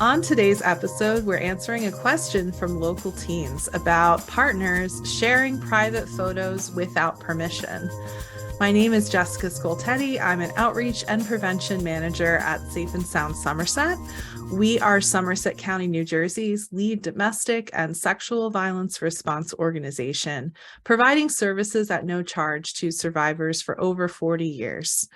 On today's episode, we're answering a question from local teens about partners sharing private photos without permission. My name is Jessica Scoltetti. I'm an outreach and prevention manager at Safe and Sound Somerset. We are Somerset County, New Jersey's lead domestic and sexual violence response organization, providing services at no charge to survivors for over 40 years.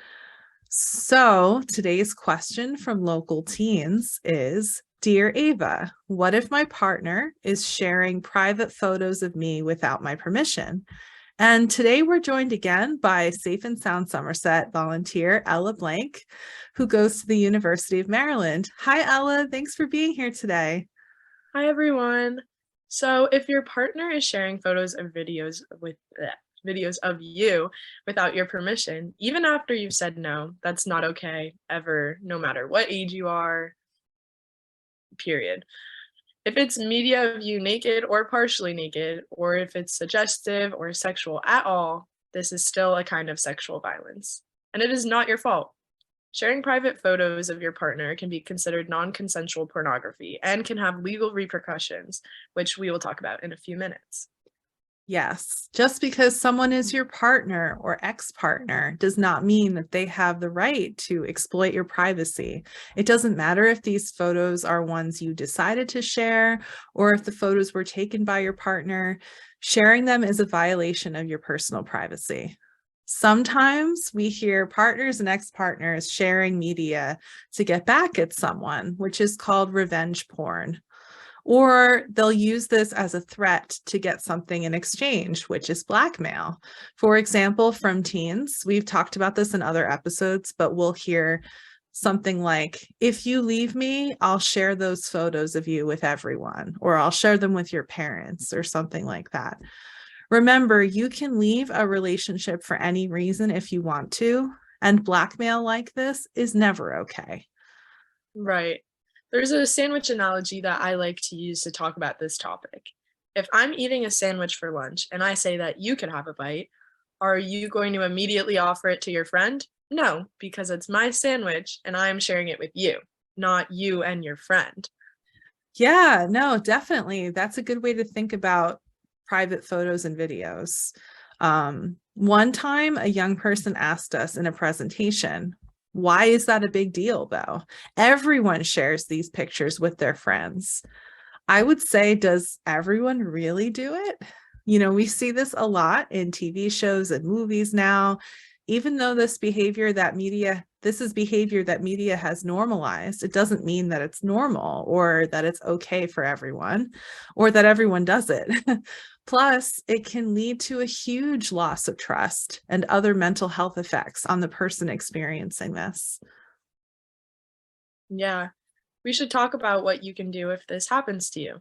So today's question from local teens is, Dear Ava, what if my partner is sharing private photos of me without my permission? And today we're joined again by Safe and Sound Somerset volunteer Ella Blank, who goes to the University of Maryland. Hi, Ella. Thanks for being here today. Hi, everyone. So if your partner is sharing photos or videos of you without your permission, even after you've said no, that's not okay ever, no matter what age you are, period. If it's media of you naked or partially naked, or if it's suggestive or sexual at all, this is still a kind of sexual violence. And it is not your fault. Sharing private photos of your partner can be considered non-consensual pornography and can have legal repercussions, which we will talk about in a few minutes. Yes, just because someone is your partner or ex-partner does not mean that they have the right to exploit your privacy. It doesn't matter if these photos are ones you decided to share or if the photos were taken by your partner. Sharing them is a violation of your personal privacy. Sometimes we hear partners and ex-partners sharing media to get back at someone, which is called revenge porn. Or they'll use this as a threat to get something in exchange, which is blackmail. For example, from teens, we've talked about this in other episodes, but we'll hear something like, if you leave me, I'll share those photos of you with everyone, or I'll share them with your parents, or something like that. Remember, you can leave a relationship for any reason if you want to, and blackmail like this is never okay. Right. There's a sandwich analogy that I like to use to talk about this topic. If I'm eating a sandwich for lunch and I say that you could have a bite, are you going to immediately offer it to your friend? No, because it's my sandwich and I am sharing it with you, not you and your friend. Yeah, no, definitely. That's a good way to think about private photos and videos. One time, a young person asked us in a presentation, why is that a big deal, though? Everyone shares these pictures with their friends. I would say, does everyone really do it? We see this a lot in TV shows and movies now, even though this is behavior that media has normalized. It doesn't mean that it's normal or that it's okay for everyone or that everyone does it. Plus, it can lead to a huge loss of trust and other mental health effects on the person experiencing this. Yeah, we should talk about what you can do if this happens to you.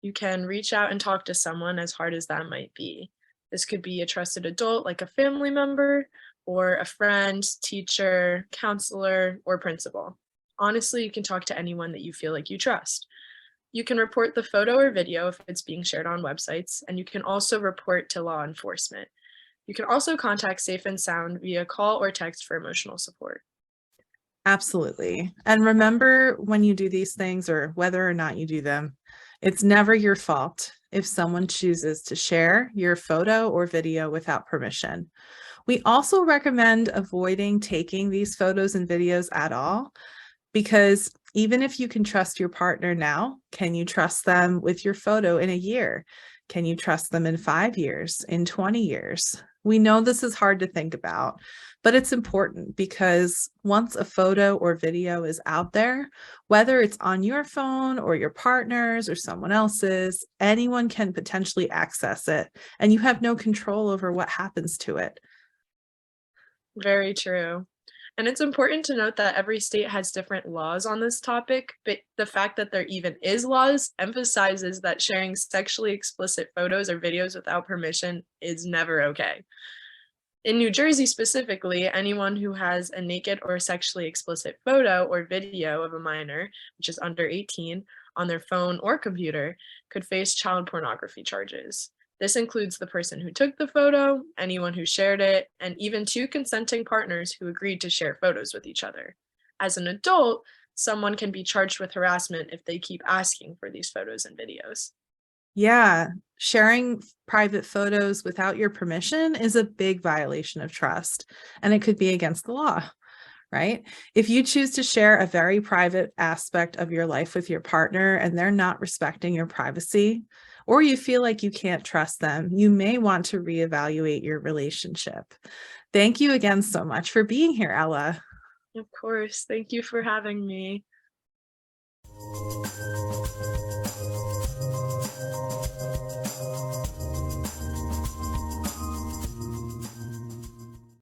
You can reach out and talk to someone, as hard as that might be. This could be a trusted adult like a family member, or a friend, teacher, counselor, or principal. Honestly, you can talk to anyone that you feel like you trust. You can report the photo or video if it's being shared on websites, and you can also report to law enforcement. You can also contact Safe and Sound via call or text for emotional support. Absolutely. And remember, when you do these things or whether or not you do them, it's never your fault if someone chooses to share your photo or video without permission. We also recommend avoiding taking these photos and videos at all, because even if you can trust your partner now, can you trust them with your photo in a year? Can you trust them in 5 years, in 20 years? We know this is hard to think about, but it's important because once a photo or video is out there, whether it's on your phone or your partner's or someone else's, anyone can potentially access it, and you have no control over what happens to it. Very true. And it's important to note that every state has different laws on this topic, but the fact that there even is laws emphasizes that sharing sexually explicit photos or videos without permission is never okay. In New Jersey specifically, anyone who has a naked or sexually explicit photo or video of a minor, which is under 18, on their phone or computer could face child pornography charges. This includes the person who took the photo, anyone who shared it, and even two consenting partners who agreed to share photos with each other. As an adult, someone can be charged with harassment if they keep asking for these photos and videos. Yeah, sharing private photos without your permission is a big violation of trust, and it could be against the law, right? If you choose to share a very private aspect of your life with your partner and they're not respecting your privacy, or you feel like you can't trust them, you may want to reevaluate your relationship. Thank you again so much for being here, Ella. Of course. Thank you for having me.